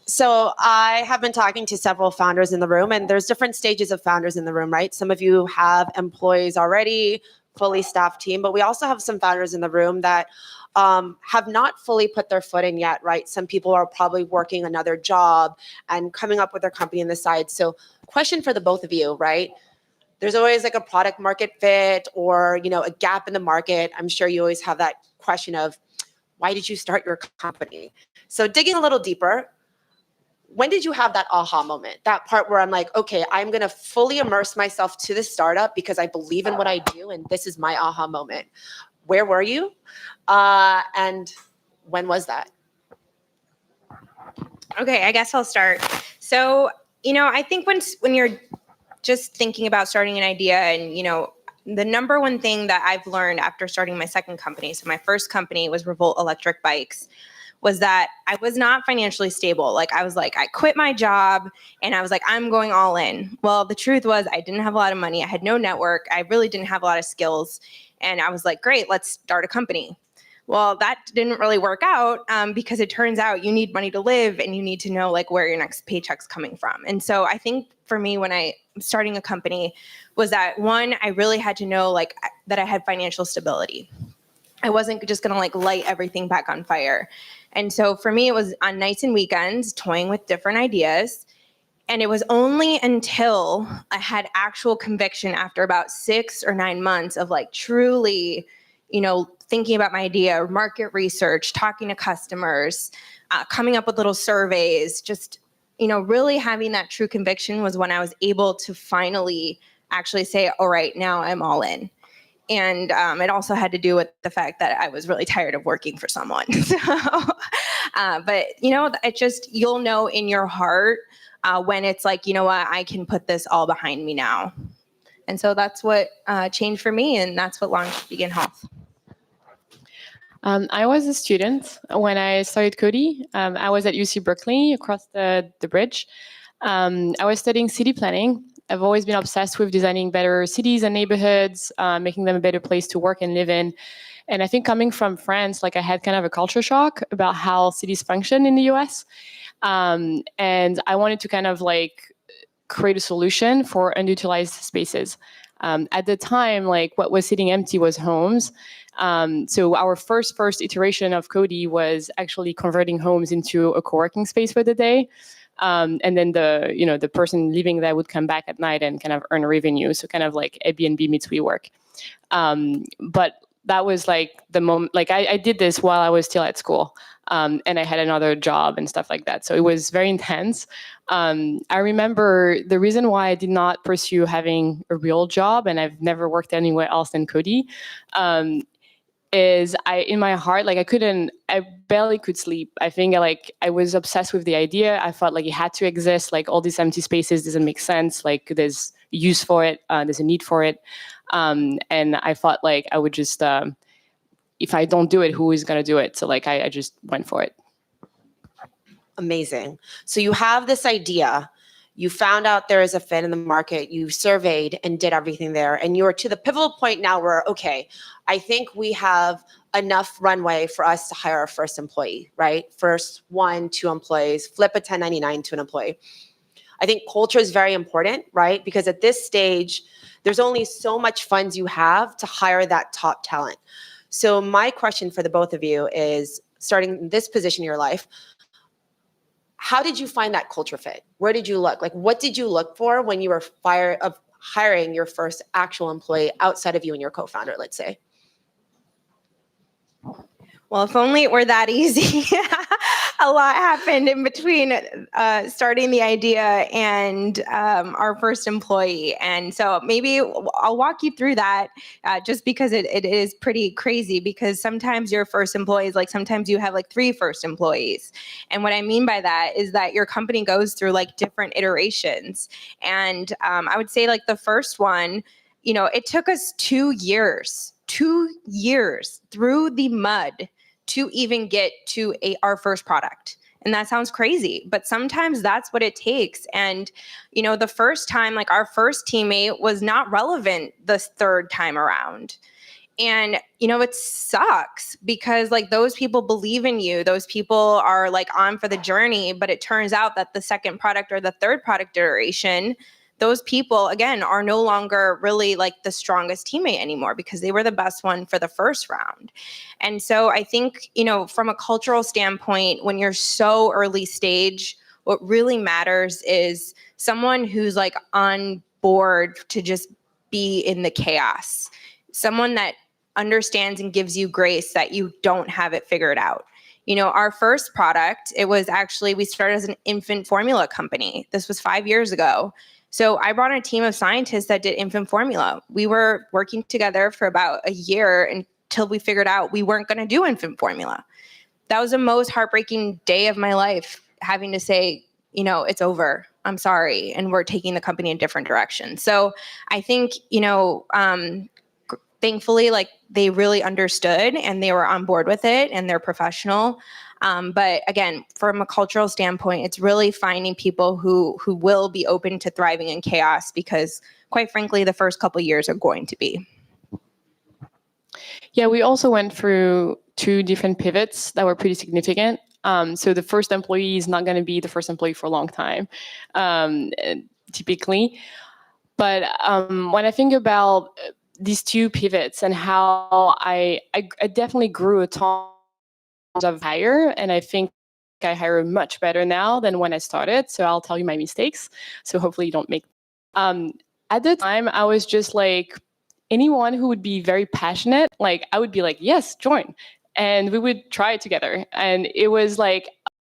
So I have been talking to several founders in the room, and there's different stages of founders in the room, right? Some of you have employees already, fully staffed team, but we also have some founders in the room that have not fully put their foot in yet, right? Some people are probably working another job and coming up with their company on the side. So question for the both of you, right? There's always like a product market fit or, a gap in the market. I'm sure you always have that question of, why did you start your company? So digging a little deeper, when did you have that aha moment? That part where I'm like, okay, I'm going to fully immerse myself to this startup because I believe in what I do, and this is my aha moment. Where were you? And when was that? Okay, I guess I'll start. So, I think when you're just thinking about starting an idea and, the number one thing that I've learned after starting my second company, so my first company was Revolt Electric Bikes, was that I was not financially stable. I quit my job and I was like, I'm going all in. Well, the truth was I didn't have a lot of money. I had no network. I really didn't have a lot of skills. And I was like, great, let's start a company. Well, that didn't really work out because it turns out you need money to live and you need to know where your next paycheck's coming from. And so I think for me, when I was starting a company, was that one, I really had to know that I had financial stability. I wasn't just going to light everything back on fire. And so for me, it was on nights and weekends, toying with different ideas. And it was only until I had actual conviction after about 6 or 9 months of truly, thinking about my idea, market research, talking to customers, coming up with little surveys, just, really having that true conviction was when I was able to finally actually say, all right, now I'm all in. And it also had to do with the fact that I was really tired of working for someone. But, it just, you'll know in your heart when it's what, I can put this all behind me now. And so that's what changed for me, and that's what launched Begin Health. I was a student when I started Coady. I was at UC Berkeley across the bridge. I was studying city planning. I've always been obsessed with designing better cities and neighborhoods, making them a better place to work and live in. And I think coming from France, I had kind of a culture shock about how cities function in the US. And I wanted to kind of create a solution for underutilized spaces. At the time, what was sitting empty was homes. So our first iteration of Coady was actually converting homes into a co-working space for the day. And then the person living there would come back at night and kind of earn revenue. So kind of like Airbnb meets WeWork. But that was the moment, I did this while I was still at school. And I had another job and stuff like that. So it was very intense. I remember the reason why I did not pursue having a real job, and I've never worked anywhere else than Coady, is in my heart, I barely could sleep. I think I was obsessed with the idea. I felt it had to exist. All these empty spaces doesn't make sense. There's use for it. There's a need for it. And I thought I would just, if I don't do it, who is going to do it? So I just went for it. Amazing. So you have this idea. You found out there is a fit in the market. You surveyed and did everything there. And you're to the pivotal point now where, okay, I think we have enough runway for us to hire our first employee, right? First 1, 2 employees, flip a 1099 to an employee. I think culture is very important, right? Because at this stage, there's only so much funds you have to hire that top talent. So my question for the both of you is, starting in this position in your life, how did you find that culture fit? Where did you look? What did you look for when you were hiring your first actual employee outside of you and your co-founder, let's say? Well, if only it were that easy. A lot happened in between starting the idea and our first employee. And so maybe I'll walk you through that just because it is pretty crazy, because sometimes your first employees, sometimes you have 3 first employees. And what I mean by that is that your company goes through different iterations. And I would say the first one, it took us 2 years through the mud to even get to our first product. And that sounds crazy, but sometimes that's what it takes. And, the first time, our first teammate was not relevant the third time around. And, it sucks because like those people believe in you. Those people are like on for the journey, but it turns out that the second product or the third product iteration, those people, again, are no longer really like the strongest teammate anymore because they were the best one for the first round. And so I think, from a cultural standpoint, when you're so early stage, what really matters is someone who's like on board to just be in the chaos. Someone that understands and gives you grace that you don't have it figured out. Our first product, we started as an infant formula company. This was 5 years ago. So I brought a team of scientists that did infant formula. We were working together for about a year until we figured out we weren't going to do infant formula. That was the most heartbreaking day of my life, having to say, it's over. I'm sorry. And we're taking the company in a different direction. So I think, thankfully, like they really understood and they were on board with it and they're professional. But again, from a cultural standpoint, it's really finding people who will be open to thriving in chaos because quite frankly, the first couple of years are going to be. Yeah, we also went through 2 different pivots that were pretty significant. So the first employee is not going to be the first employee for a long time, typically. But when I think about these 2 pivots and how I definitely grew a ton of hire, and I think I hire much better now than when I started. So I'll tell you my mistakes. So hopefully you don't make. At the time, I was just like, anyone who would be very passionate, like I would be like, yes, join. And we would try it together. And it was like, it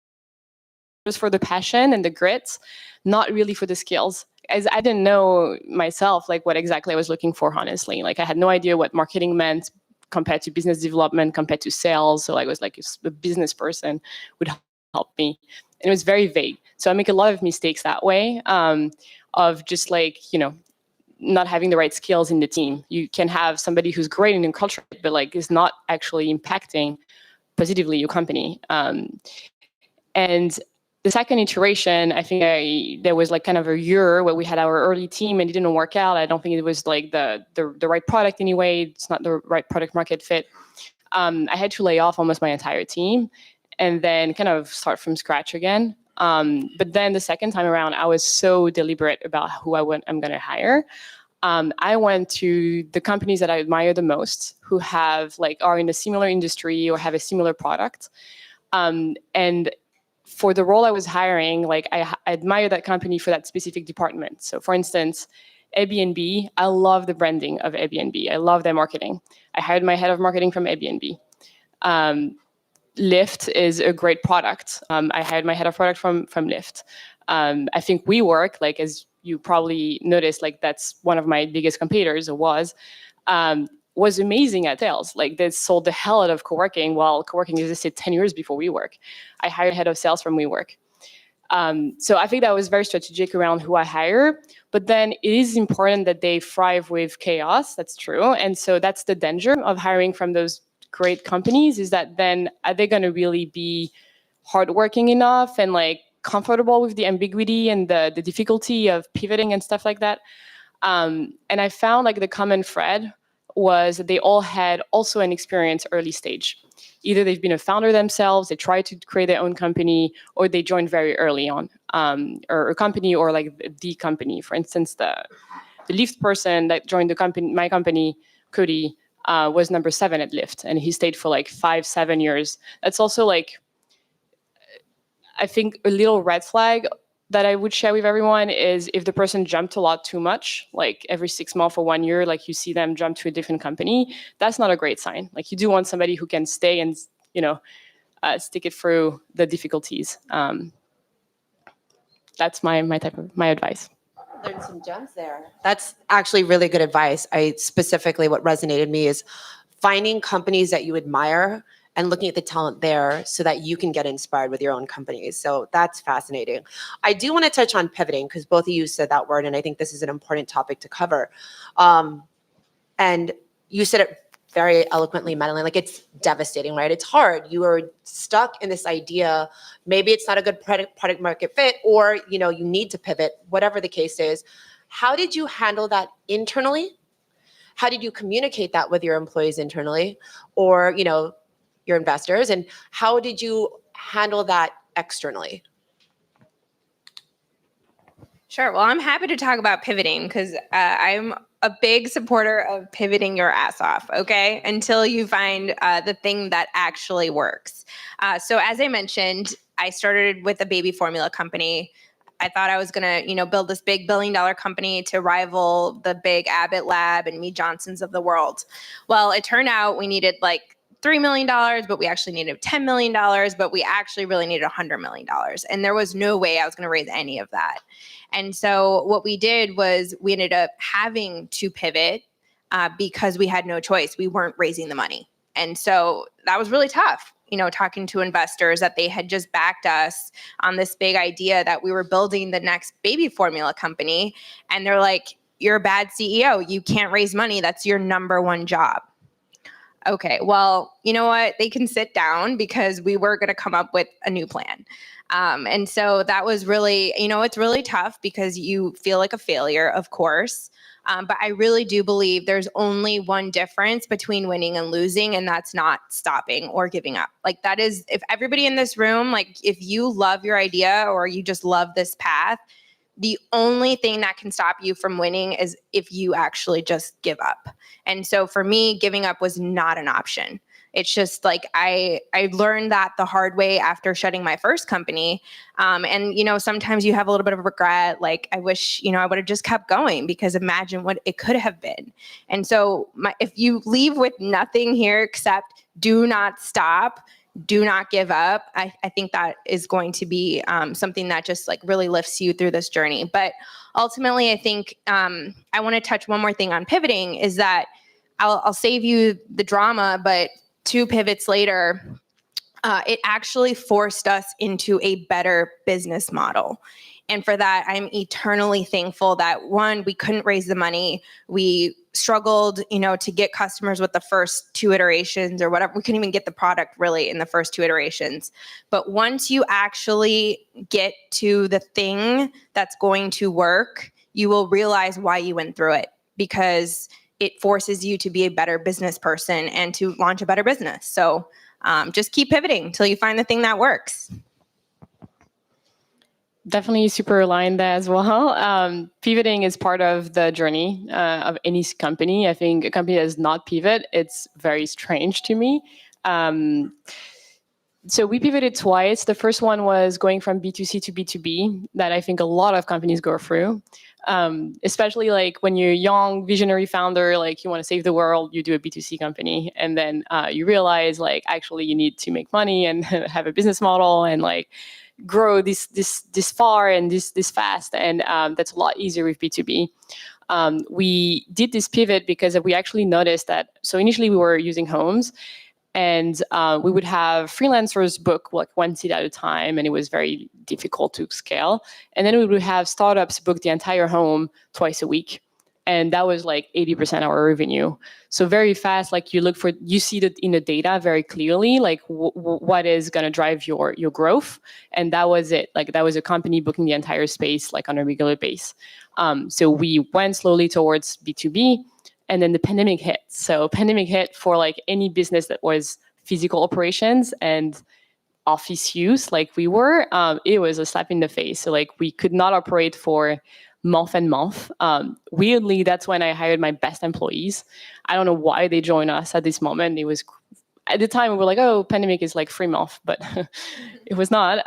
was for the passion and the grit, not really for the skills. As I didn't know myself, like what exactly I was looking for, honestly. Like I had no idea what marketing meant compared to business development, compared to sales. So I was like, if a business person would help me. And it was very vague. So I make a lot of mistakes that way, of just like, not having the right skills in the team. You can have somebody who's great in your culture, but like is not actually impacting positively your company. And the second iteration, I think there was like kind of a year where we had our early team and it didn't work out. I don't think it was like the right product anyway. It's not the right product market fit. I had to lay off almost my entire team and then kind of start from scratch again. But then the second time around, I was so deliberate about who I'm going to hire. I went to the companies that I admire the most, who are in a similar industry or have a similar product. And for the role I was hiring, like I admire that company for that specific department. So for instance, Airbnb, I love the branding of Airbnb. I love their marketing. I hired my head of marketing from Airbnb. Lyft is a great product. I hired my head of product from Lyft. I think WeWork, like as you probably noticed, like that's one of my biggest competitors, was amazing at sales. Like they sold the hell out of co-working, while co-working existed 10 years before WeWork. I hired a head of sales from WeWork. So I think that was very strategic around who I hire. But then it is important that they thrive with chaos. That's true. And so that's the danger of hiring from those great companies, is that then are they going to really be hardworking enough and like comfortable with the ambiguity and the difficulty of pivoting and stuff like that. And I found like the common thread was that they all had also an experience early stage. Either they've been a founder themselves, they tried to create their own company, or they joined very early on, or a company or like the company. For instance, the Lyft person that joined the company, my company, Cody, was number 7 at Lyft, and he stayed for like 5-7 years. That's also like, I think a little red flag that I would share with everyone is if the person jumped a lot too much, like every 6 months or 1 year, like you see them jump to a different company, that's not a great sign. Like you do want somebody who can stay and, stick it through the difficulties. That's my advice. Learned some gems there. That's actually really good advice. Specifically what resonated me is finding companies that you admire and looking at the talent there so that you can get inspired with your own companies. So that's fascinating. I do want to touch on pivoting because both of you said that word, and I think this is an important topic to cover. And you said it very eloquently, Madeline, like it's devastating, right? It's hard. You are stuck in this idea. Maybe it's not a good product market fit, or you need to pivot, whatever the case is. How did you handle that internally? how did you communicate that with your employees internally, or your investors, and how did you handle that externally? Sure. Well, I'm happy to talk about pivoting because I'm a big supporter of pivoting your ass off, okay, until you find the thing that actually works. So as I mentioned, I started with a baby formula company. I thought I was going to, build this big $1 billion company to rival the big Abbott Lab and Mead Johnsons of the world. Well, it turned out we needed like $3 million, but we actually needed $10 million, but we actually really needed $100 million. And there was no way I was going to raise any of that. And so what we did was we ended up having to pivot because we had no choice. We weren't raising the money. And so that was really tough, talking to investors that they had just backed us on this big idea that we were building the next baby formula company. And they're like, you're a bad CEO. You can't raise money. That's your number one job. Okay, well, you know what? They can sit down because we were going to come up with a new plan. And so that was really, it's really tough because you feel like a failure, of course. But I really do believe there's only one difference between winning and losing, and that's not stopping or giving up. Like that is, if everybody in this room, like if you love your idea or you just love this path, the only thing that can stop you from winning is if you actually just give up. And so for me, giving up was not an option. It's just like I learned that the hard way after shutting my first company. And, sometimes you have a little bit of regret. Like I wish, I would have just kept going because imagine what it could have been. And so if you leave with nothing here except do not stop, do not give up, I think that is going to be something that just like really lifts you through this journey. But ultimately, I think I want to touch one more thing on pivoting is that I'll save you the drama, but 2 pivots later, it actually forced us into a better business model. And for that, I'm eternally thankful that 1, we couldn't raise the money. We struggled, to get customers with the first 2 iterations or whatever. We couldn't even get the product really in the first 2 iterations. But once you actually get to the thing that's going to work, you will realize why you went through it, because it forces you to be a better business person and to launch a better business. So just keep pivoting until you find the thing that works. Definitely super aligned there as well. Pivoting is part of the journey of any company. I think a company that does not pivot, it's very strange to me. So we pivoted twice. The first one was going from B2C to B2B that I think a lot of companies go through. Especially like when you're a young visionary founder, like you want to save the world, you do a B2C company. And then you realize like actually you need to make money and have a business model and like grow this far and this fast, and that's a lot easier with B2B. We did this pivot because we actually noticed that. So initially we were using homes, and we would have freelancers book like 1 seat at a time, and it was very difficult to scale. And then we would have startups book the entire home twice a week. And that was like 80% of our revenue. So very fast, like you see that in the data very clearly, like what is going to drive your growth. And that was it. Like that was a company booking the entire space like on a regular basis. So we went slowly towards B2B, and then the pandemic hit. So pandemic hit for like any business that was physical operations and office use like we were, it was a slap in the face. So like we could not operate for month and month. Weirdly, that's when I hired my best employees. I don't know why they joined us at this moment. It was at the time we were like, oh, pandemic is like 3 months, but it was not.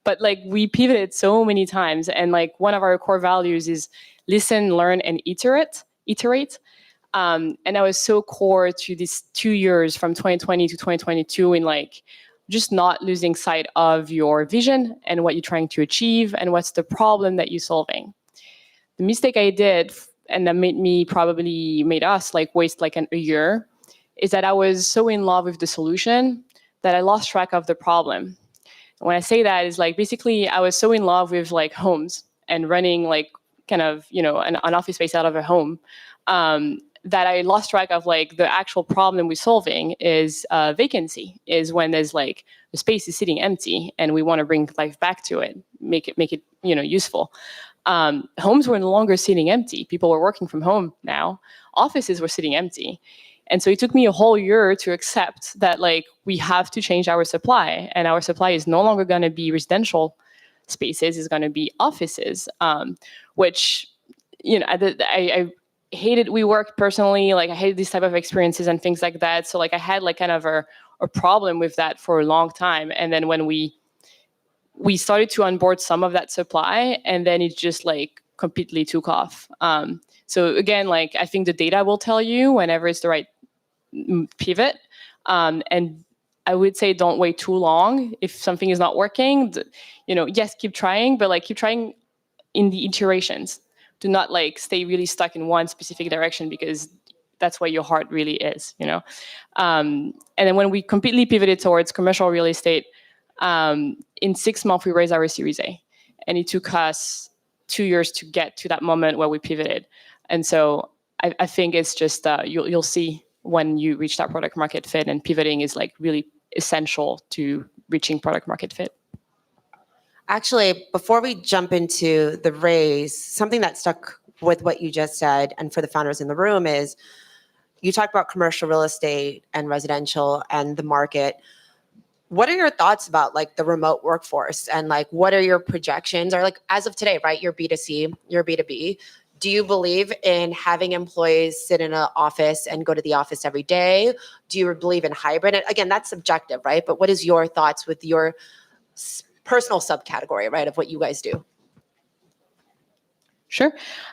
But like we pivoted so many times, and like one of our core values is listen, learn, and iterate. And that was so core to these 2 years from 2020 to 2022 in like just not losing sight of your vision and what you're trying to achieve and what's the problem that you're solving. The mistake I did, and that made us like waste like a year, is that I was so in love with the solution that I lost track of the problem. And when I say that, is like basically I was so in love with like homes and running like kind of an office space out of a home, that I lost track of like the actual problem we're solving is vacancy, is when there's like the space is sitting empty and we want to bring life back to it, make it useful. homes were no longer sitting empty. People were working from home now. Offices were sitting empty. And so it took me a whole year to accept that like we have to change our supply, and our supply is no longer going to be residential spaces, it's going to be offices, which, you know, I hated WeWork personally. Like I hated these type of experiences and things like that. So like I had like kind of a problem with that for a long time. And then when we started to onboard some of that supply, and then it just like completely took off. So again, like I think the data will tell you whenever it's the right pivot. And I would say don't wait too long if something is not working. You know, yes, keep trying, but like keep trying in the iterations. Do not like stay really stuck in one specific direction, because that's where your heart really is, you know. And then when we completely pivoted towards commercial real estate, in 6 months we raised our Series A, and it took us 2 years to get to that moment where we pivoted. And so I think it's just you'll see when you reach that product market fit, and pivoting is like really essential to reaching product market fit. Actually, before we jump into the raise, something that stuck with what you just said, and for the founders in the room, is you talked about commercial real estate and residential and the market. What are your thoughts about like the remote workforce, and like what are your projections? Or like as of today, right? You're B2C, you're B2B. Do you believe in having employees sit in an office and go to the office every day? Do you believe in hybrid? And again, that's subjective, right? But what is your thoughts with your personal subcategory, right, of what you guys do? Sure.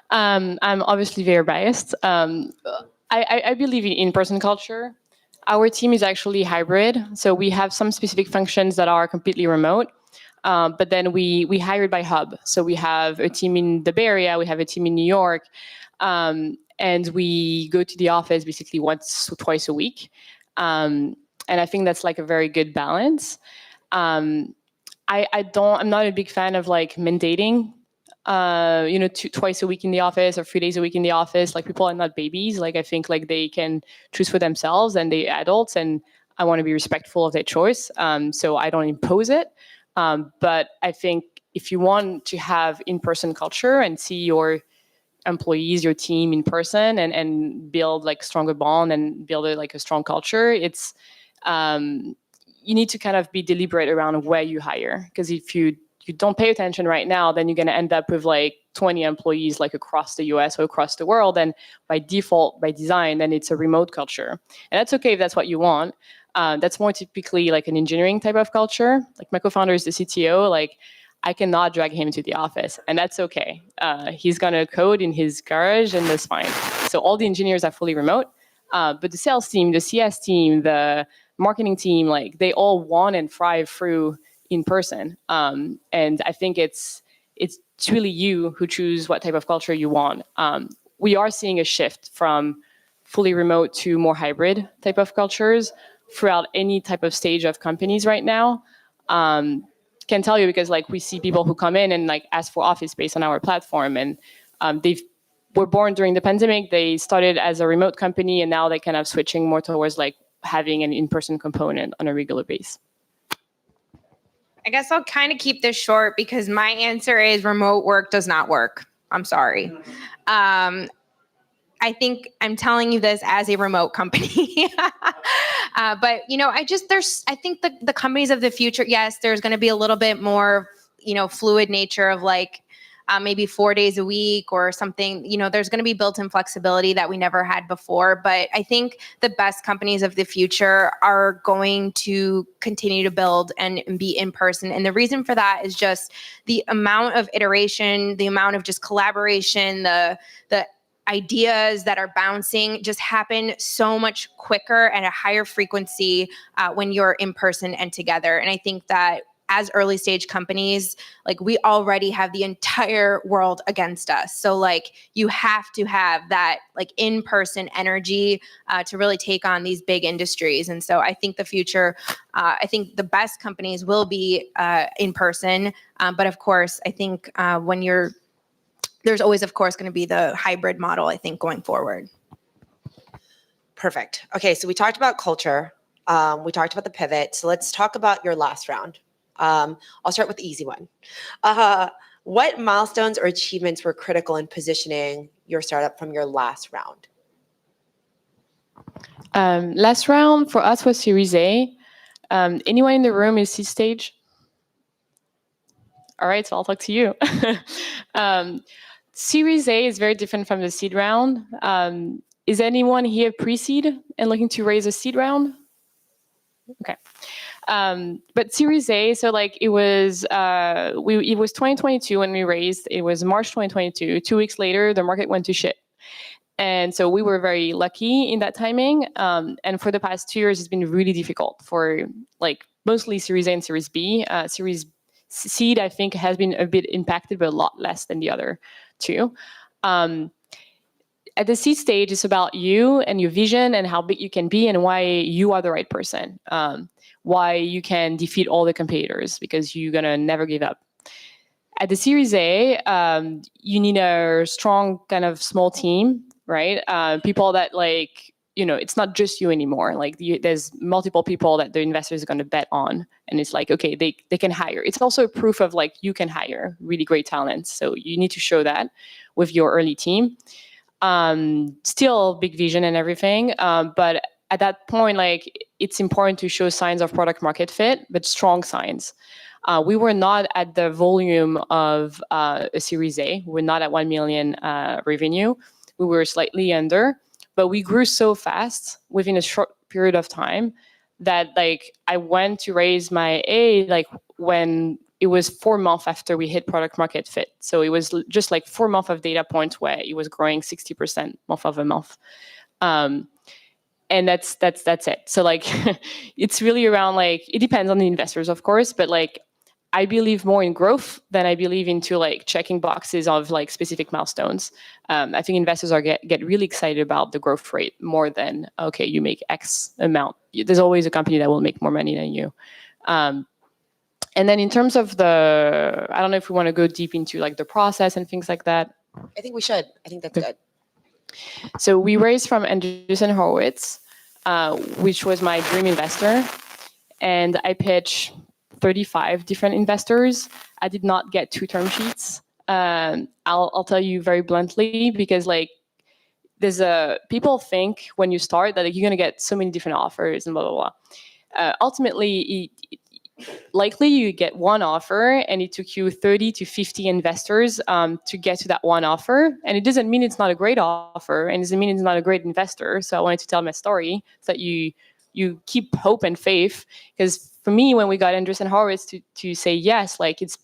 I'm obviously very biased. I believe in in-person culture. Our team is actually hybrid. So we have some specific functions that are completely remote. But then we hired by hub. So we have a team in the Bay Area, we have a team in New York, and we go to the office basically once or twice a week. And I think that's like a very good balance. I'm not a big fan of like mandating, twice a week in the office or 3 days a week in the office. Like people are not babies. Like I think like they can choose for themselves, and they're adults, and I want to be respectful of their choice. So I don't impose it. But I think if you want to have in-person culture and see your employees, your team in person, and build like stronger bond and build like a strong culture, it's you need to kind of be deliberate around where you hire. Because if you don't pay attention right now, then you're going to end up with like 20 employees like across the US or across the world. And by default, by design, then it's a remote culture. And that's okay if that's what you want. That's more typically like an engineering type of culture. Like my co-founder is the CTO. Like I cannot drag him to the office, and that's okay. He's gonna code in his garage, and that's fine. So all the engineers are fully remote, but the sales team, the CS team, the marketing team, like they all want and thrive through in person. And I think it's really you who choose what type of culture you want. We are seeing a shift from fully remote to more hybrid type of cultures throughout any type of stage of companies right now. Can tell you because like we see people who come in and like ask for office space on our platform, and they were born during the pandemic. They started as a remote company, and now they kind of switching more towards like having an in-person component on a regular basis. I guess I'll kind of keep this short because my answer is remote work does not work. I'm sorry. I think I'm telling you this as a remote company. But, I think the companies of the future, yes, there's going to be a little bit more, fluid nature of like maybe 4 days a week or something. There's going to be built-in flexibility that we never had before. But I think the best companies of the future are going to continue to build and be in person. And the reason for that is just the amount of iteration, the amount of just collaboration, the ideas that are bouncing just happen so much quicker at a higher frequency when you're in person and together. And I think that as early stage companies, like we already have the entire world against us. So like you have to have that like in-person energy to really take on these big industries. And so I think the future, I think the best companies will be in person. But of course, I think there's always, of course, going to be the hybrid model, I think, going forward. Perfect. Okay, so we talked about culture. We talked about the pivot. So let's talk about your last round. I'll start with the easy one. What milestones or achievements were critical in positioning your startup from your last round? Last round for us was Series A. Anyone in the room is seed stage? All right, so I'll talk to you. Series A is very different from the seed round. Is anyone here pre-seed and looking to raise a seed round? Okay. But Series A, so like it was 2022 when we raised. It was March 2022. 2 weeks later, the market went to shit. And so we were very lucky in that timing. And for the past 2 years, it's been really difficult for like mostly Series A and Series B. Series Seed, I think, has been a bit impacted, but a lot less than the other two. At the seed stage, it's about you and your vision and how big you can be and why you are the right person. Why you can defeat all the competitors because you're gonna never give up. At the Series A, you need a strong kind of small team, right? People that like, it's not just you anymore. Like there's multiple people that the investors are going to bet on. And it's like, okay, they can hire. It's also a proof of like, you can hire really great talents. So you need to show that with your early team. Still big vision and everything. But at that point, like it's important to show signs of product market fit, but strong signs. We were not at the volume of a Series A. We're not at 1 million revenue. We were slightly under, but we grew so fast within a short period of time that like I went to raise my A like when it was 4 months after we hit product market fit. So it was just like 4 months of data points where it was growing 60% month over month. And that's it. So like it's really around like it depends on the investors, of course, but like I believe more in growth than I believe into like checking boxes of like specific milestones. I think investors are get really excited about the growth rate more than, okay, you make X amount. There's always a company that will make more money than you. And then in terms of I don't know if we want to go deep into like the process and things like that. I think we should. I think that's good. So we raised from Andreessen Horowitz, which was my dream investor. And I pitched 35 different investors. I did not get 2 term sheets. I'll tell you very bluntly because like people think when you start that like, you're gonna get so many different offers and blah blah blah. Ultimately, likely you get one offer, and it took you 30 to 50 investors to get to that one offer. And it doesn't mean it's not a great offer, and it doesn't mean it's not a great investor. So I wanted to tell my story so that you keep hope and faith, because for me, when we got Andreessen Horowitz to say yes, like it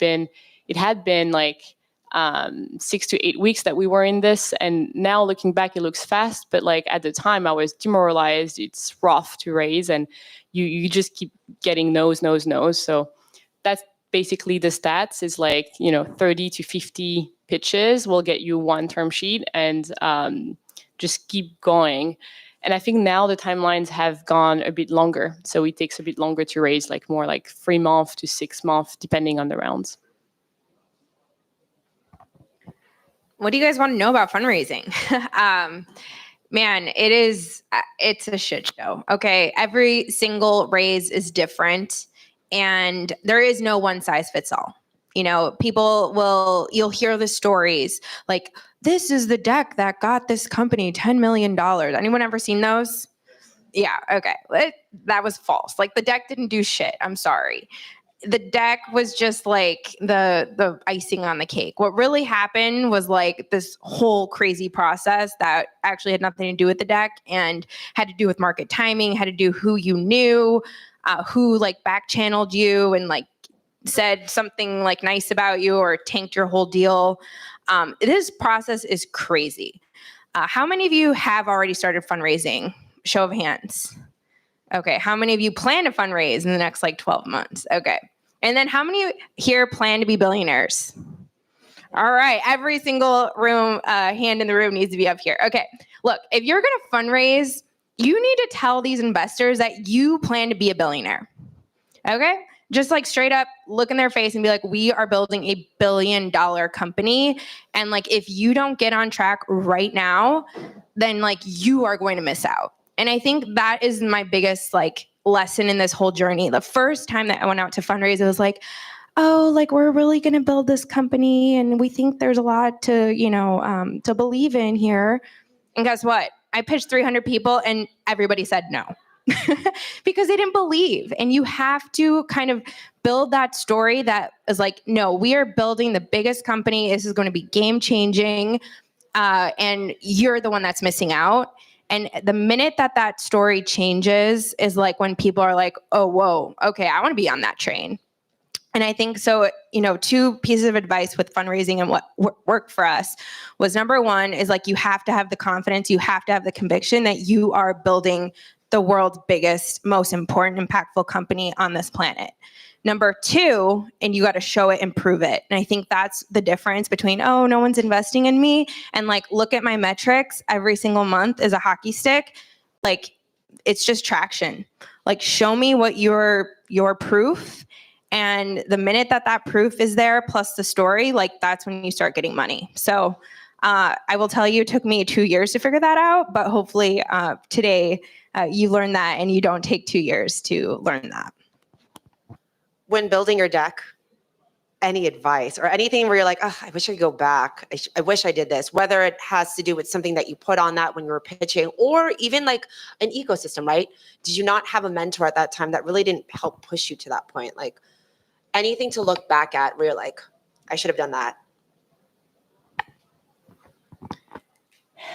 had been like 6 to 8 weeks that we were in this, and now looking back, it looks fast, but like at the time, I was demoralized. It's rough to raise, and you just keep getting no's. So that's basically the stats. Is like 30 to 50 pitches will get you 1 term sheet, and just keep going. And I think now the timelines have gone a bit longer. So it takes a bit longer to raise, like more like 3 months to 6 months, depending on the rounds. What do you guys want to know about fundraising? Man, it's a shit show. Okay. Every single raise is different, and there is no one size fits all. You'll hear the stories like, this is the deck that got this company $10 million. Anyone ever seen those? Yeah. Okay. That was false. Like the deck didn't do shit. I'm sorry. The deck was just like the icing on the cake. What really happened was like this whole crazy process that actually had nothing to do with the deck and had to do with market timing, had to do who you knew, who like back channeled you and like said something like nice about you or tanked your whole deal. This process is crazy. How many of you have already started fundraising? Show of hands. Okay. How many of you plan to fundraise in the next like 12 months? Okay. And then how many here plan to be billionaires? All right. Every single hand in the room needs to be up here. Okay. Look, if you're going to fundraise, you need to tell these investors that you plan to be a billionaire. Okay. Just like straight up look in their face and be like, we are building $1 billion company. And like, if you don't get on track right now, then like you are going to miss out. And I think that is my biggest like lesson in this whole journey. The first time that I went out to fundraise, it was like, oh, like we're really going to build this company and we think there's a lot to, to believe in here. And guess what? I pitched 300 people and everybody said no. Because they didn't believe. And you have to kind of build that story that is like, no, we are building the biggest company. This is going to be game changing. And you're the one that's missing out. And the minute that story changes is like when people are like, oh, whoa, okay, I want to be on that train. And I think so, 2 pieces of advice with fundraising and what worked for us was, number one is like, you have to have the confidence, you have to have the conviction that you are building the world's biggest, most important, impactful company on this planet. Number 2, and you got to show it and prove it. And I think that's the difference between, oh, no one's investing in me, and like, look at my metrics every single month is a hockey stick. Like, it's just traction. Like, show me what your proof. And the minute that proof is there, plus the story, like that's when you start getting money. So I will tell you, it took me 2 years to figure that out, but hopefully today you learn that and you don't take 2 years to learn that. When building your deck, any advice or anything where you're like, oh, I wish I could go back. I wish I did this, whether it has to do with something that you put on that when you were pitching, or even like an ecosystem, right? Did you not have a mentor at that time that really didn't help push you to that point? Like, anything to look back at where you're like, I should have done that?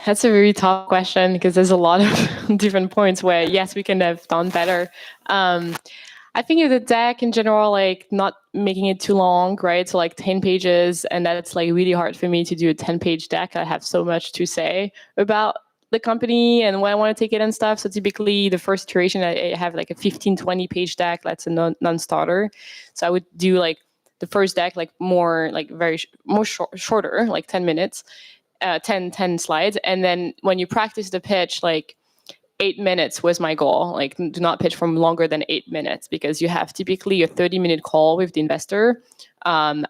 That's a very tough question because there's a lot of different points where, yes, we can have done better. I think of the deck in general, like not making it too long, right? So like 10 pages, and that's like really hard for me to do a 10-page deck. I have so much to say about the company and where I want to take it and stuff. So typically the first iteration, I have like a 15, 20 page deck. That's a non-starter. So I would do like the first deck, like more like shorter, like 10 minutes, 10 slides. And then when you practice the pitch, like 8 minutes was my goal. Like, do not pitch for longer than 8 minutes because you have typically a 30-minute call with the investor. I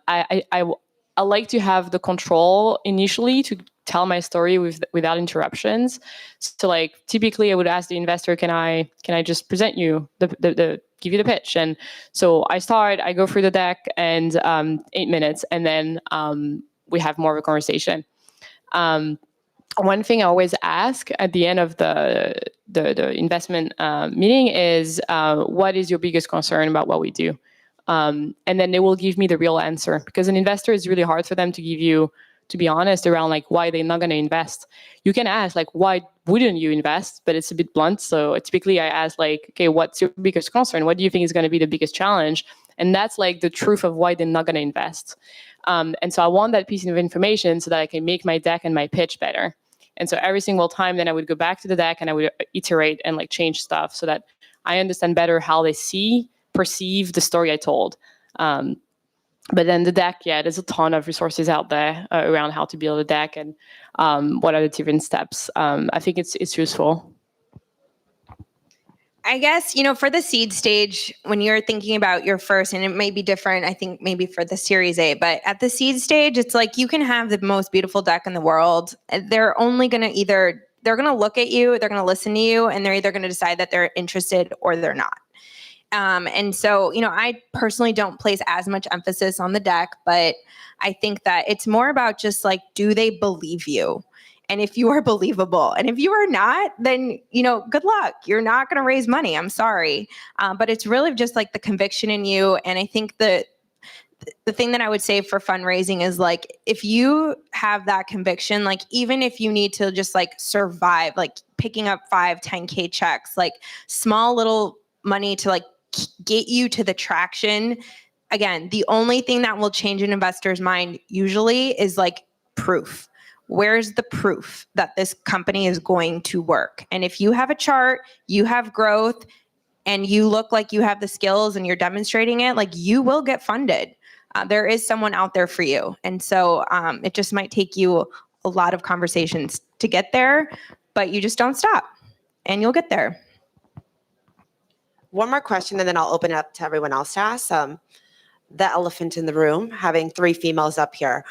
like to have the control initially to tell my story without interruptions. So like typically I would ask the investor, can I just present you give you the pitch? And so I go through the deck and 8 minutes, and then we have more of a conversation. One thing I always ask at the end of the investment meeting is, what is your biggest concern about what we do? And then they will give me the real answer, because an investor is really hard for them to give you, to be honest, around like why they're not going to invest. You can ask like, why wouldn't you invest? But it's a bit blunt. So typically I ask like, okay, what's your biggest concern? What do you think is going to be the biggest challenge? And that's like the truth of why they're not going to invest. And so I want that piece of information so that I can make my deck and my pitch better. And so every single time then I would go back to the deck and I would iterate and like change stuff so that I understand better how they perceive the story I told. But then the deck, there's a ton of resources out there around how to build a deck and what are the different steps. I think it's useful. I guess, for the seed stage, when you're thinking about your first, and it may be different, I think maybe for the Series A, but at the seed stage, it's like you can have the most beautiful deck in the world. They're only going to they're going to look at you, they're going to listen to you, and they're either going to decide that they're interested or they're not. And so, I personally don't place as much emphasis on the deck, but I think that it's more about just like, do they believe you? And if you are believable, and if you are not, then, good luck. You're not going to raise money. I'm sorry. But it's really just like the conviction in you. And I think the thing that I would say for fundraising is like, if you have that conviction, like even if you need to just like survive, like picking up 5, 10K checks, like small little money to like get you to the traction. Again, the only thing that will change an investor's mind usually is like proof. Where's the proof that this company is going to work? And if you have a chart, you have growth, and you look like you have the skills and you're demonstrating it, like you will get funded. There is someone out there for you. And so it just might take you a lot of conversations to get there, but you just don't stop and you'll get there. One more question, and then I'll open it up to everyone else to ask. the elephant in the room, having 3 females up here.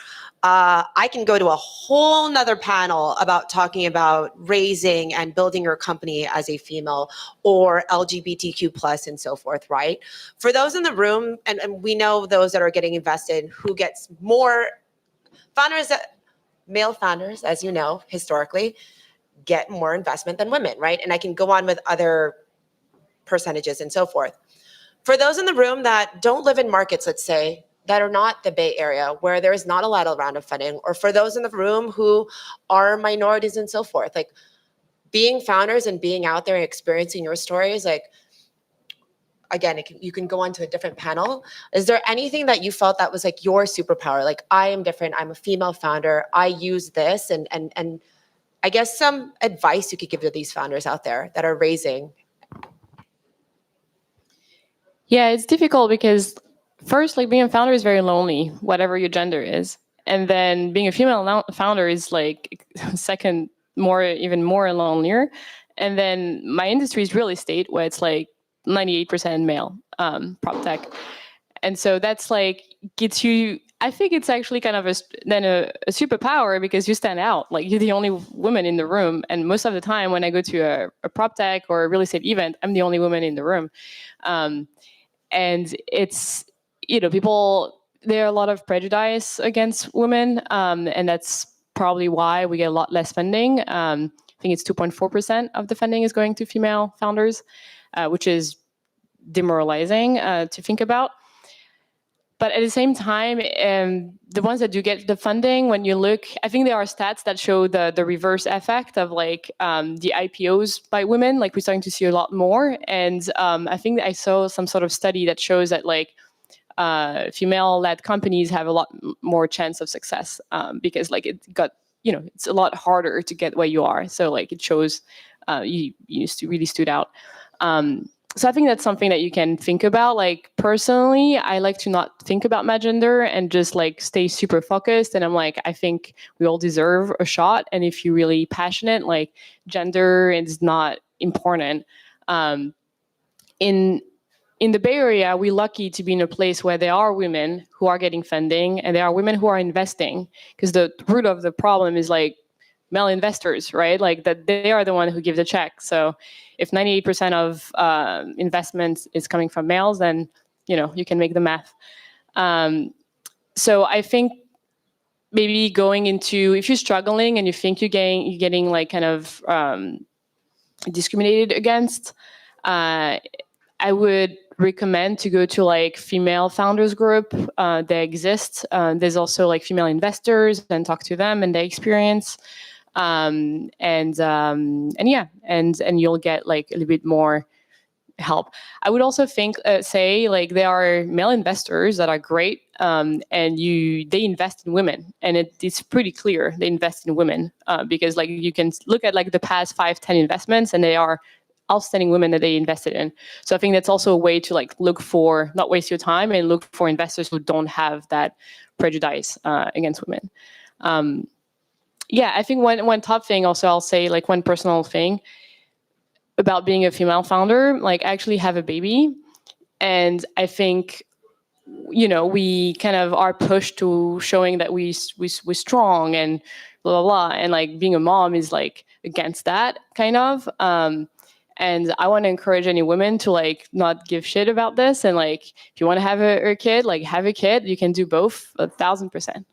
I can go to a whole nother panel about talking about raising and building your company as a female or LGBTQ plus and so forth, right? For those in the room, and we know those that are getting invested, who gets more founders, male founders, as you know, historically, get more investment than women, right? And I can go on with other percentages and so forth. For those in the room that don't live in markets, let's say, that are not the Bay Area, where there is not a lot of round of funding, or for those in the room who are minorities and so forth, like being founders and being out there and experiencing your stories, like, again, you can go on to a different panel. Is there anything that you felt that was like your superpower? Like, I am different, I'm a female founder, I use this, and I guess some advice you could give to these founders out there that are raising. Yeah, it's difficult because first, like being a founder is very lonely, whatever your gender is. And then being a female founder is like second, even more lonelier. And then my industry is real estate, where it's like 98% male, prop tech. And so that's like gets you. I think it's actually kind of a superpower because you stand out. Like you're the only woman in the room, and most of the time when I go to a prop tech or a real estate event, I'm the only woman in the room. And it's, people, there are a lot of prejudice against women, and that's probably why we get a lot less funding. I think it's 2.4% of the funding is going to female founders, which is demoralizing to think about. But at the same time, the ones that do get the funding, when you look, I think there are stats that show the reverse effect of like the IPOs by women. Like we're starting to see a lot more. And I think that I saw some sort of study that shows that like female-led companies have a lot more chance of success because like it got, it's a lot harder to get where you are. So like it shows you really stood out. So I think that's something that you can think about. Like personally, I like to not think about my gender and just like stay super focused. And I'm like, I think we all deserve a shot. And if you're really passionate, like gender is not important. In the Bay Area, we're lucky to be in a place where there are women who are getting funding and there are women who are investing, because the root of the problem is like male investors, right? Like that they are the one who give the check. So if 98% of investment is coming from males, then you can make the math. So I think maybe going into, if you're struggling and you think you're getting like kind of discriminated against, I would recommend to go to like female founders group. They exist. There's also like female investors, and talk to them and their experience. And you'll get like a little bit more help. I would also say like there are male investors that are great, and they invest in women, and it's pretty clear they invest in women because like you can look at like the past 5-10 investments, and they are outstanding women that they invested in. So I think that's also a way to like look for, not waste your time, and look for investors who don't have that prejudice against women. I think one top thing also, I'll say like one personal thing about being a female founder, like I actually have a baby. And I think, we kind of are pushed to showing that we're strong and blah, blah, blah. And like being a mom is like against that kind of. And I want to encourage any women to like not give shit about this. And like, if you want to have a kid, like have a kid, you can do both 1,000%.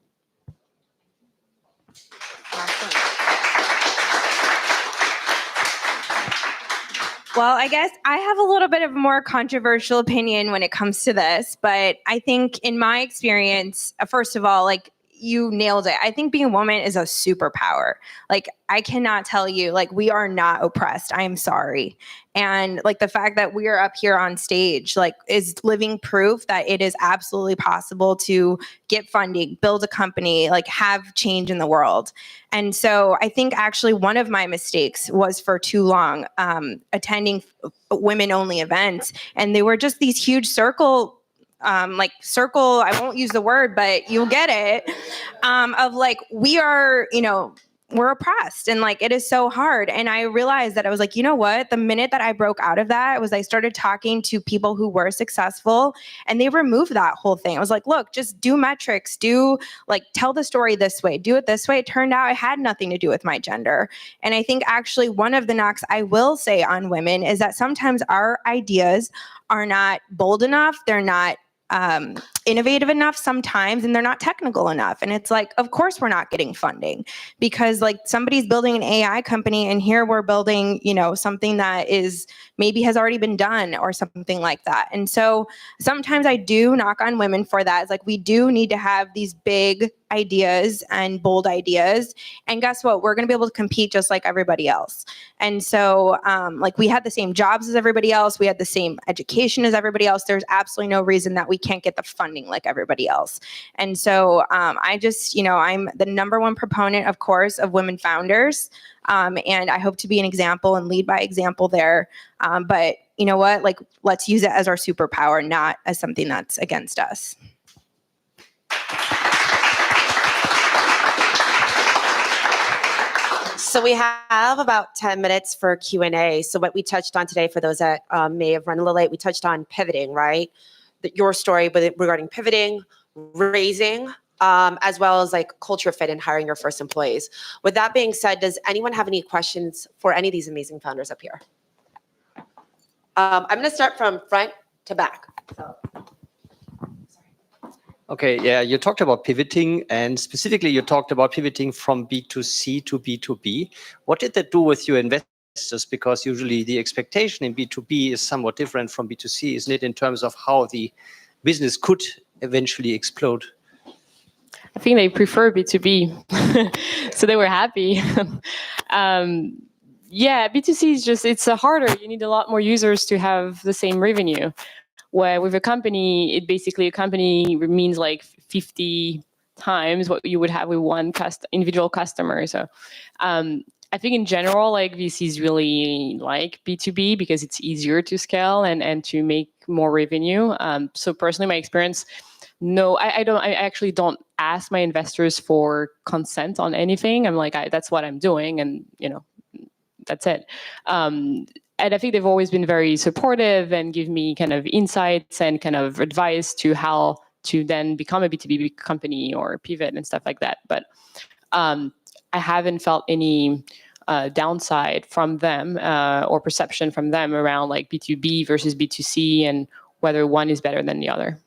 Well, I guess I have a little bit of a more controversial opinion when it comes to this, but I think in my experience, first of all, like you nailed it. I think being a woman is a superpower. Like I cannot tell you, like we are not oppressed. I am sorry. And like the fact that we are up here on stage, like is living proof that it is absolutely possible to get funding, build a company, like have change in the world. And so I think actually one of my mistakes was for too long attending women-only events. And they were just these huge circle, I won't use the word, but you'll get it, of like, we are, we're oppressed and like it is so hard. And I realized that I was like, you know what? The minute that I broke out of that was I started talking to people who were successful and they removed that whole thing. I was like, look, just do metrics, tell the story this way, do it this way. It turned out it had nothing to do with my gender. And I think actually one of the knocks I will say on women is that sometimes our ideas are not bold enough. They're not innovative enough sometimes, and they're not technical enough. And it's like, of course we're not getting funding because like somebody's building an AI company and here we're building, something that is maybe has already been done or something like that. And so sometimes I do knock on women for that. It's like, we do need to have these big ideas and bold ideas. And guess what? We're going to be able to compete just like everybody else. And so we had the same jobs as everybody else. We had the same education as everybody else. There's absolutely no reason that we can't get the funding like everybody else. And so I just, I'm the number one proponent, of course, of women founders. And I hope to be an example and lead by example there. But you know what? Like, let's use it as our superpower, not as something that's against us. So we have about 10 minutes for Q&A. So what we touched on today, for those that may have run a little late, we touched on pivoting, right? Your story regarding pivoting, raising, as well as like culture fit and hiring your first employees. With that being said, does anyone have any questions for any of these amazing founders up here? I'm going to start from front to back. So. Okay, yeah, you talked about pivoting, and specifically you talked about pivoting from B2C to B2B. What did that do with your investors? Because usually the expectation in B2B is somewhat different from B2C, isn't it, in terms of how the business could eventually explode? I think they prefer B2B, so they were happy. Yeah, B2C is just, it's harder. You need a lot more users to have the same revenue. Where with a company, a company means like 50 times what you would have with one individual customer. So I think in general, like VCs really like B2B because it's easier to scale and to make more revenue. So personally, my experience, no, I actually don't ask my investors for consent on anything. I'm like, that's what I'm doing, and that's it. And I think they've always been very supportive and give me kind of insights and kind of advice to how to then become a B2B company or pivot and stuff like that. But I haven't felt any downside from them or perception from them around like B2B versus B2C and whether one is better than the other.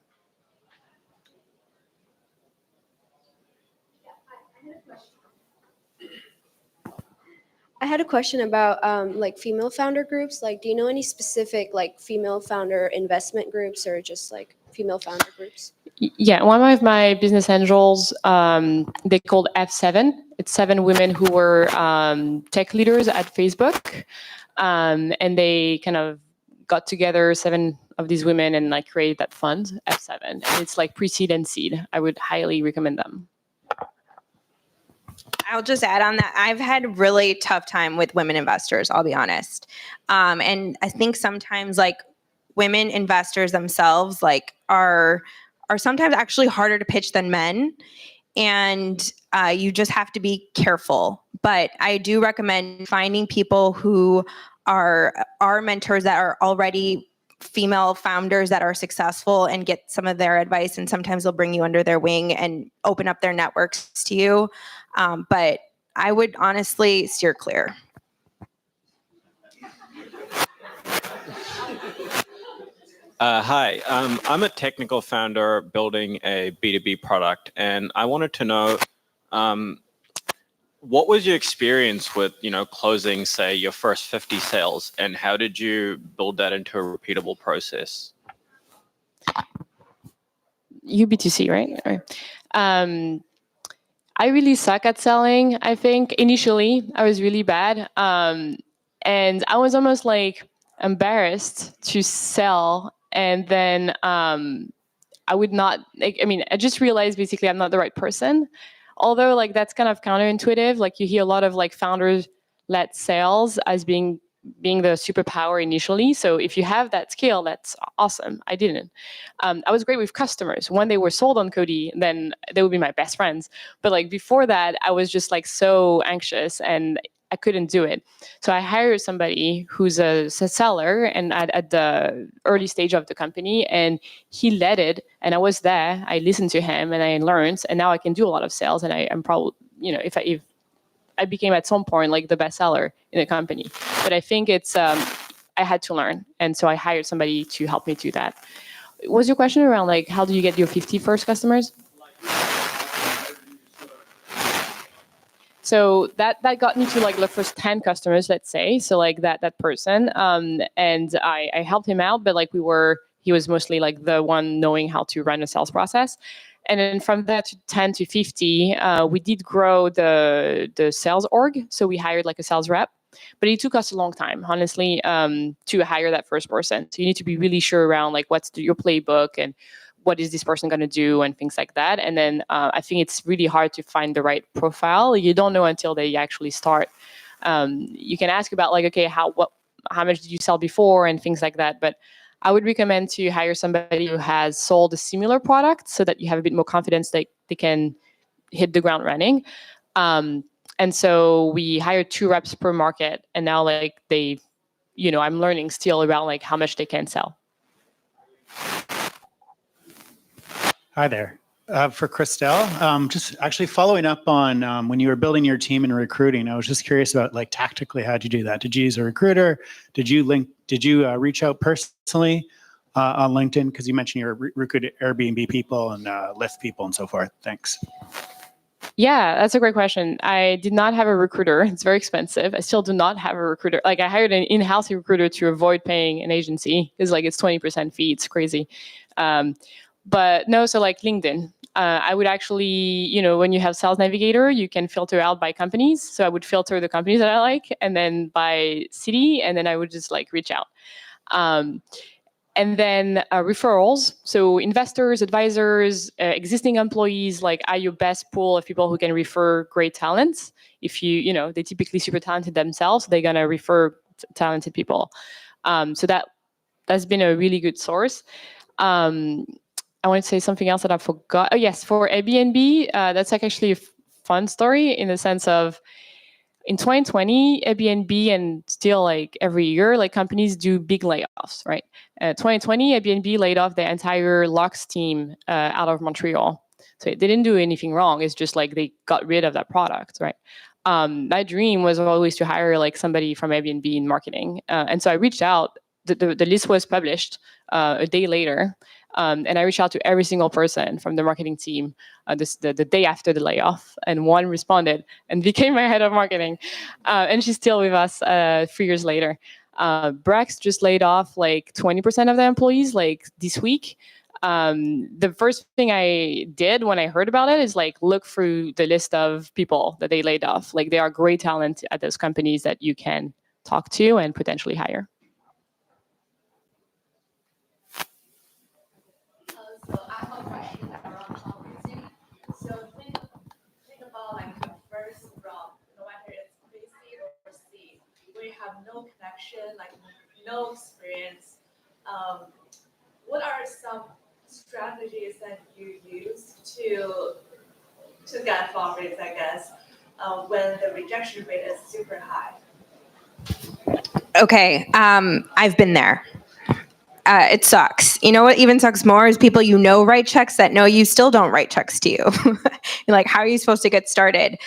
I had a question about like female founder groups. Like, do you know any specific like female founder investment groups or just like female founder groups? Yeah, one of my business angels, they called F7. It's 7 women who were tech leaders at Facebook, and they kind of got together 7 of these women and like created that fund, F7. And it's like pre-seed and seed. I would highly recommend them. I'll just add on that. I've had really tough time with women investors, I'll be honest. And I think sometimes like women investors themselves like are sometimes actually harder to pitch than men. And you just have to be careful. But I do recommend finding people who are mentors that are already female founders that are successful and get some of their advice. And sometimes they'll bring you under their wing and open up their networks to you. But I would honestly steer clear. Hi, I'm a technical founder building a B2B product, and I wanted to know what was your experience with, closing, say, your first 50 sales, and how did you build that into a repeatable process? You B2C, right? I really suck at selling. I think initially I was really bad, and I was almost like embarrassed to sell. And then I would not. I just realized basically I'm not the right person. Although like that's kind of counterintuitive. Like you hear a lot of like founders-led sales as being being the superpower initially. So if you have that skill, that's awesome. I didn't. I was great with customers. When they were sold on Cody, then they would be my best friends. But like before that, I was just like so anxious and I couldn't do it. So I hired somebody who's a seller and at the early stage of the company, and he led it. And I was there. I listened to him and I learned. And now I can do a lot of sales. And I'm probably, if I became at some point like the best seller in the company. But I think it's I had to learn, and so I hired somebody to help me do that. Was your question around like how do you get your 50 first customers? So that got me to like the first 10 customers, let's say. So like that person, and I helped him out, but like he was mostly like the one knowing how to run a sales process. And then from that to 10 to 50, we did grow the sales org. So we hired like a sales rep, but it took us a long time, honestly, to hire that first person. So you need to be really sure around like what's your playbook and what is this person going to do and things like that. And then I think it's really hard to find the right profile. You don't know until they actually start. You can ask about like, okay, how much did you sell before and things like that. But I would recommend to hire somebody who has sold a similar product so that you have a bit more confidence that they can hit the ground running. And so we hired 2 reps per market, and now like I'm learning still about like how much they can sell. Hi there. For Christelle, just actually following up on when you were building your team and recruiting, I was just curious about like tactically, how'd you do that? Did you use a recruiter? Did you reach out personally on LinkedIn? Because you mentioned you recruited Airbnb people and Lyft people and so forth. Thanks. Yeah, that's a great question. I did not have a recruiter. It's very expensive. I still do not have a recruiter. Like I hired an in-house recruiter to avoid paying an agency because like it's 20% fee. It's crazy. But no, so like LinkedIn, I would actually, when you have Sales Navigator, you can filter out by companies. So I would filter the companies that I like and then by city, and then I would just like reach out. And then referrals. So investors, advisors, existing employees, like are your best pool of people who can refer great talents. If they're typically super talented themselves, they're going to refer talented people. So that's been a really good source. I want to say something else that I forgot. Oh, yes, for Airbnb, that's like actually a fun story in the sense of in 2020, Airbnb and still like every year, like companies do big layoffs, right? 2020, Airbnb laid off their entire Lux team out of Montreal. So they didn't do anything wrong. It's just like they got rid of that product, right? My dream was always to hire like somebody from Airbnb in marketing. And so I reached out. The list was published a day later. And I reached out to every single person from the marketing team the day after the layoff, and one responded and became my head of marketing. And she's still with us 3 years later. Brex just laid off like 20% of their employees like this week. The first thing I did when I heard about it is like look through the list of people that they laid off. Like there are great talent at those companies that you can talk to and potentially hire. So I have a question around fundraising. So think about like your first round, no matter it's pre-seed or seed, where you have no connection, like no experience. What are some strategies that you use to get fundraised, I guess, when the rejection rate is super high? Okay, I've been there. It sucks. You know what even sucks more is people write checks that know you still don't write checks to you. You're like, how are you supposed to get started?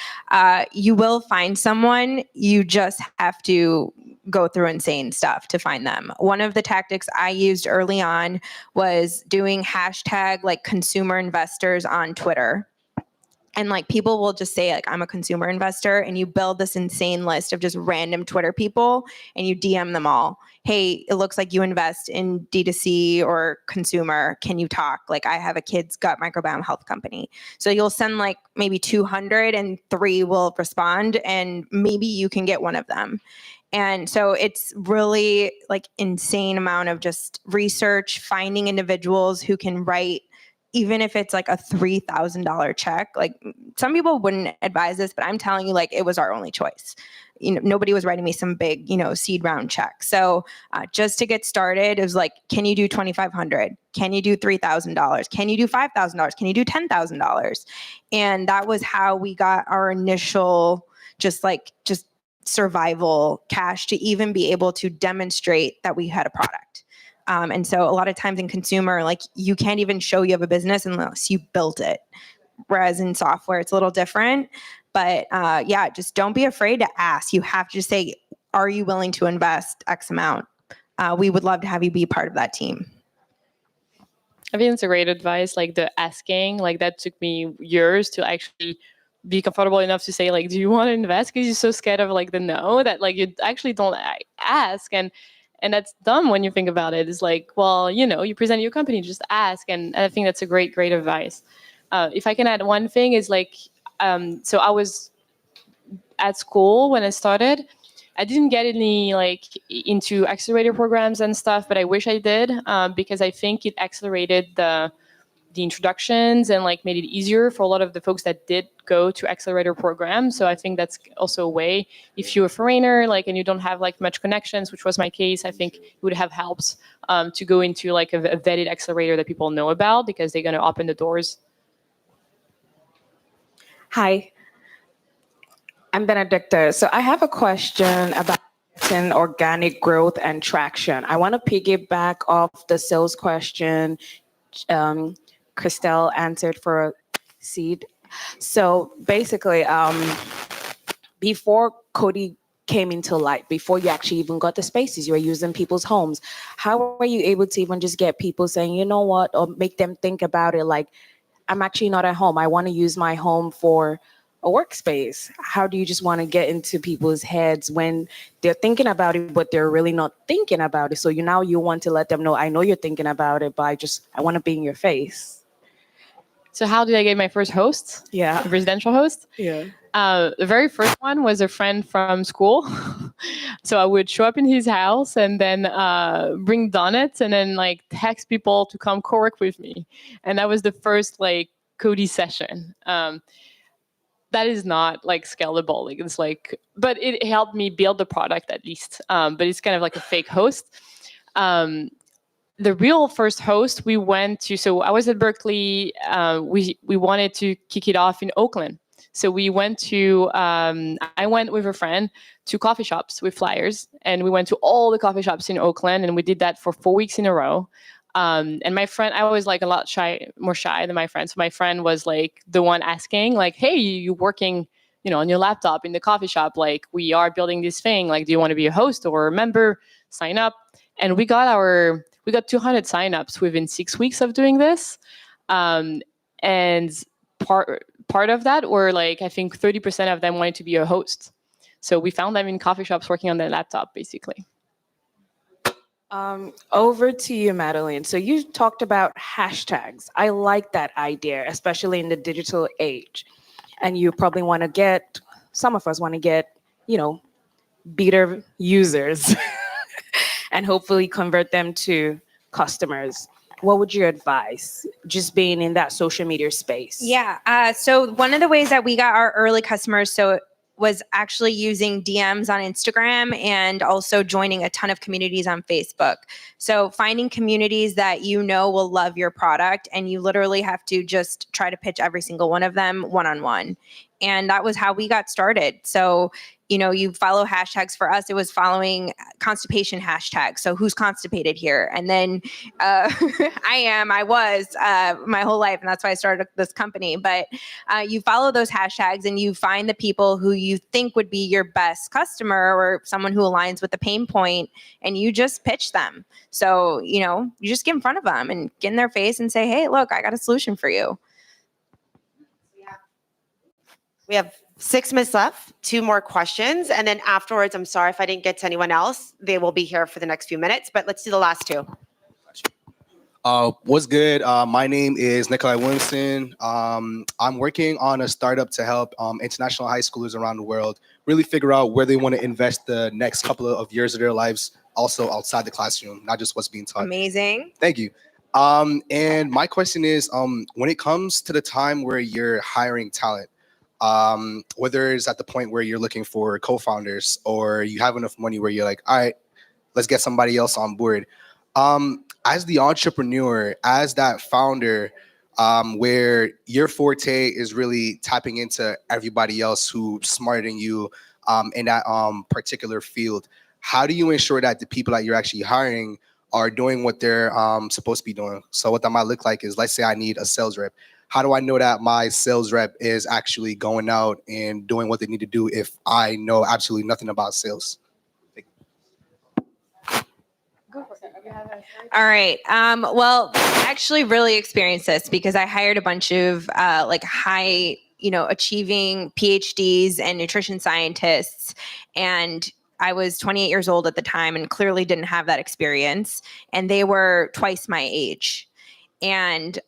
You will find someone. You just have to go through insane stuff to find them. One of the tactics I used early on was doing hashtag like consumer investors on Twitter. And like people will just say like, I'm a consumer investor, and you build this insane list of just random Twitter people and you DM them all. Hey, it looks like you invest in D2C or consumer. Can you talk? Like I have a kid's gut microbiome health company. So you'll send like maybe 200 and 3 will respond, and maybe you can get one of them. And so it's really like insane amount of just research, finding individuals who can write even if it's like a $3,000 check. Like some people wouldn't advise this, but I'm telling you, like it was our only choice. Nobody was writing me some big, seed round check. So just to get started, it was like, can you do $2,500? Can you do $3,000? Can you do $5,000? Can you do $10,000? And that was how we got our initial just survival cash to even be able to demonstrate that we had a product. And so a lot of times in consumer, like you can't even show you have a business unless you built it. Whereas in software, it's a little different. But just don't be afraid to ask. You have to just say, are you willing to invest X amount? We would love to have you be part of that team. I think it's a great advice. Like the asking, like that took me years to actually be comfortable enough to say, like, do you want to invest? Because you're so scared of like the no that like you actually don't ask. And that's dumb when you think about it. It's like, well, you present your company, just ask. And I think that's a great advice. If I can add one thing is like, so I was at school when I started. I didn't get any like into accelerator programs and stuff, but I wish I did because I think it accelerated the introductions and like made it easier for a lot of the folks that did go to accelerator programs. So I think that's also a way, if you're a foreigner, like, and you don't have like much connections, which was my case, I think it would have helped to go into like a vetted accelerator that people know about because they're going to open the doors. Hi, I'm Benedicta. So I have a question about organic growth and traction. I want to piggyback off the sales question Christelle answered for seed. So basically, before Cody came into light, before you actually even got the spaces, you were using people's homes. How were you able to even just get people saying, you know what, or make them think about it like, I'm actually not at home. I want to use my home for a workspace. How do you just want to get into people's heads when they're thinking about it, but they're really not thinking about it? So you want to let them know, I know you're thinking about it, but I want to be in your face. So how did I get my first host? Yeah. A residential host? Yeah. The very first one was a friend from school. So I would show up in his house and then bring donuts and then like text people to come co-work with me. And that was the first like Cody session. That is not like scalable. Like it's like, but it helped me build the product at least. But it's kind of like a fake host. The real first host we went to, so I was at Berkeley. We wanted to kick it off in Oakland. So we went to, I went with a friend to coffee shops with flyers, and we went to all the coffee shops in Oakland, and we did that for 4 weeks in a row. And my friend, I was like a lot more shy than my friend. So my friend was like the one asking like, hey, you working, on your laptop in the coffee shop? Like we are building this thing. Like, do you want to be a host or a member? Sign up. And we got 200 signups within 6 weeks of doing this. And part of that were like, I think 30% of them wanted to be a host. So we found them in coffee shops working on their laptop, basically. Over to you, Madeline. So you talked about hashtags. I like that idea, especially in the digital age. And you probably want to get, some of us want to get, beta users and hopefully convert them to customers. What would you advise, just being in that social media space? Yeah. So one of the ways that we got our early customers, was actually using DMs on Instagram and also joining a ton of communities on Facebook. So finding communities that will love your product, and you literally have to just try to pitch every single one of them one-on-one. And that was how we got started. So, you follow hashtags. For us, it was following constipation hashtags. So who's constipated here? And then I was my whole life, and that's why I started this company. But you follow those hashtags and you find the people who you think would be your best customer or someone who aligns with the pain point, and you just pitch them. So, you just get in front of them and get in their face and say, hey, look, I got a solution for you. We have 6 minutes left, 2 more questions. And then afterwards, I'm sorry if I didn't get to anyone else. They will be here for the next few minutes, but let's do the last 2. What's good? My name is Nikolai Williamson. I'm working on a startup to help international high schoolers around the world really figure out where they want to invest the next couple of years of their lives, also outside the classroom, not just what's being taught. Amazing. Thank you. And my question is, when it comes to the time where you're hiring talent, whether it's at the point where you're looking for co-founders or you have enough money where you're like, all right, let's get somebody else on board. As the entrepreneur, as that founder, where your forte is really tapping into everybody else who's smarter than you in that particular field, how do you ensure that the people that you're actually hiring are doing what they're supposed to be doing? So what that might look like is, let's say I need a sales rep. How do I know that my sales rep is actually going out and doing what they need to do if I know absolutely nothing about sales? All right. Well, I actually really experienced this because I hired a bunch of like high, achieving PhDs and nutrition scientists. And I was 28 years old at the time and clearly didn't have that experience. And they were twice my age. And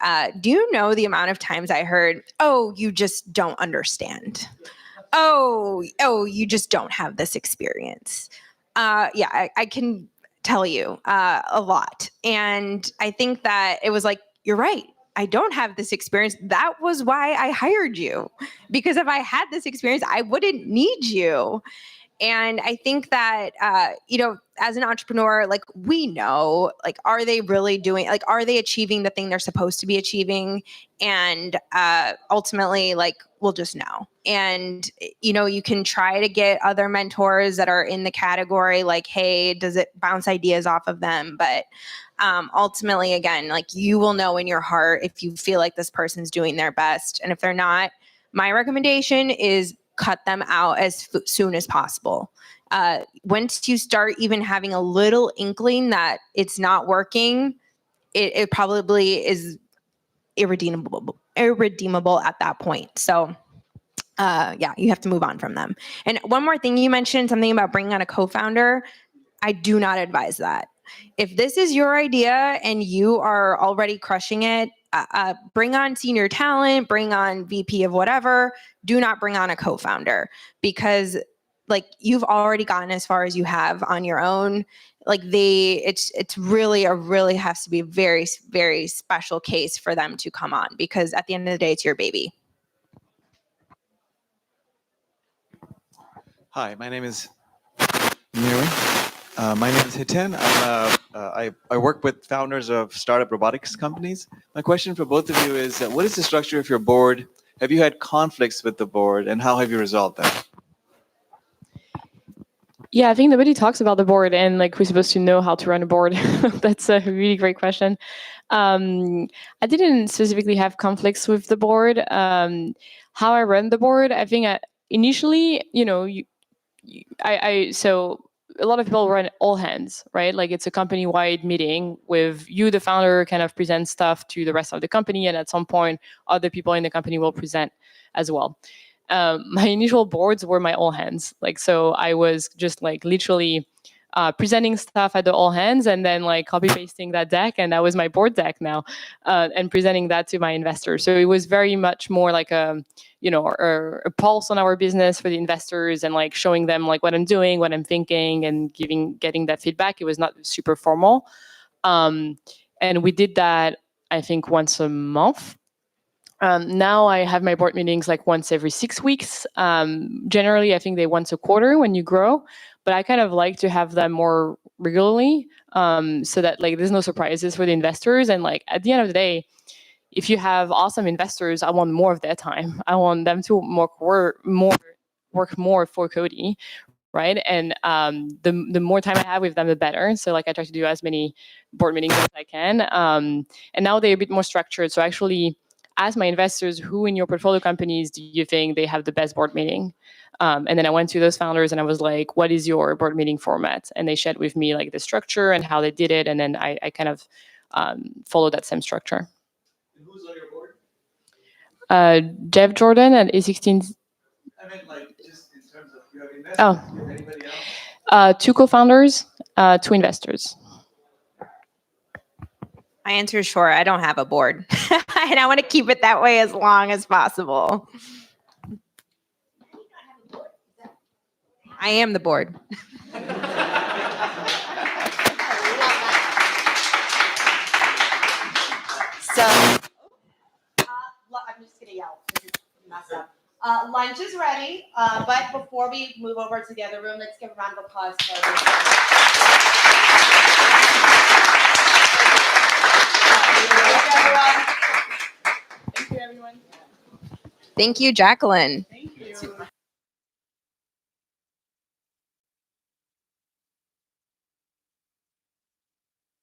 do you know the amount of times I heard, "Oh, you just don't understand. Oh, you just don't have this experience." Yeah, I can tell you a lot. And I think that it was like, you're right. I don't have this experience. That was why I hired you. Because if I had this experience, I wouldn't need you. And I think that, as an entrepreneur, like we know, like, are they really doing, like, are they achieving the thing they're supposed to be achieving? And ultimately, like, we'll just know. And, you can try to get other mentors that are in the category, like, hey, does it bounce ideas off of them? But ultimately, again, like, you will know in your heart if you feel like this person's doing their best. And if they're not, my recommendation is cut them out as soon as possible. Once you start even having a little inkling that it's not working, it probably is irredeemable at that point. So yeah, you have to move on from them. And one more thing, you mentioned something about bringing on a co-founder. I do not advise that. If this is your idea and you are already crushing it, bring on senior talent, bring on VP of whatever. Do not bring on a co-founder, because like you've already gotten as far as you have on your own. Like it's really has to be a very, very special case for them to come on, because at the end of the day, it's your baby. Hi, my name is. Can you hear me? My name is Hiten. I work with founders of startup robotics companies. My question for both of you is, what is the structure of your board? Have you had conflicts with the board, and how have you resolved that? Yeah, I think nobody talks about the board, and like we're supposed to know how to run a board. That's a really great question. I didn't specifically have conflicts with the board. How I run the board, I think initially, so a lot of people run all hands, right? Like it's a company-wide meeting with you, the founder, kind of present stuff to the rest of the company, and at some point, other people in the company will present as well. My initial boards were my all hands. Like, so I was just like literally presenting stuff at the all hands and then like copy pasting that deck. And that was my board deck now, and presenting that to my investors. So it was very much more like a pulse on our business for the investors, and like showing them like what I'm doing, what I'm thinking, and getting that feedback. It was not super formal. And we did that, I think, once a month. Now I have my board meetings like once every 6 weeks. Generally, I think they once a quarter when you grow, but I kind of like to have them more regularly, so that like there's no surprises for the investors. And like at the end of the day, if you have awesome investors, I want more of their time. I want them to work more for Cody, right? And the more time I have with them, the better. So like I try to do as many board meetings as I can. And now they're a bit more structured. So actually ask my investors, who in your portfolio companies do you think they have the best board meeting? And then I went to those founders and I was like, what is your board meeting format? And they shared with me like the structure and how they did it. And then I kind of followed that same structure. And who's on your board? Jeff Jordan at A16. I meant like just in terms of you have investors. Oh. Do you have anybody else? 2 co-founders, 2 investors. My answer is short. I don't have a board. And I want to keep it that way as long as possible. I am the board. So, I'm just gonna yell. This is messed up. Lunch is ready, but before we move over to the other room, let's give a round of applause for Thank you, everyone. Thank you, Jacquelynne.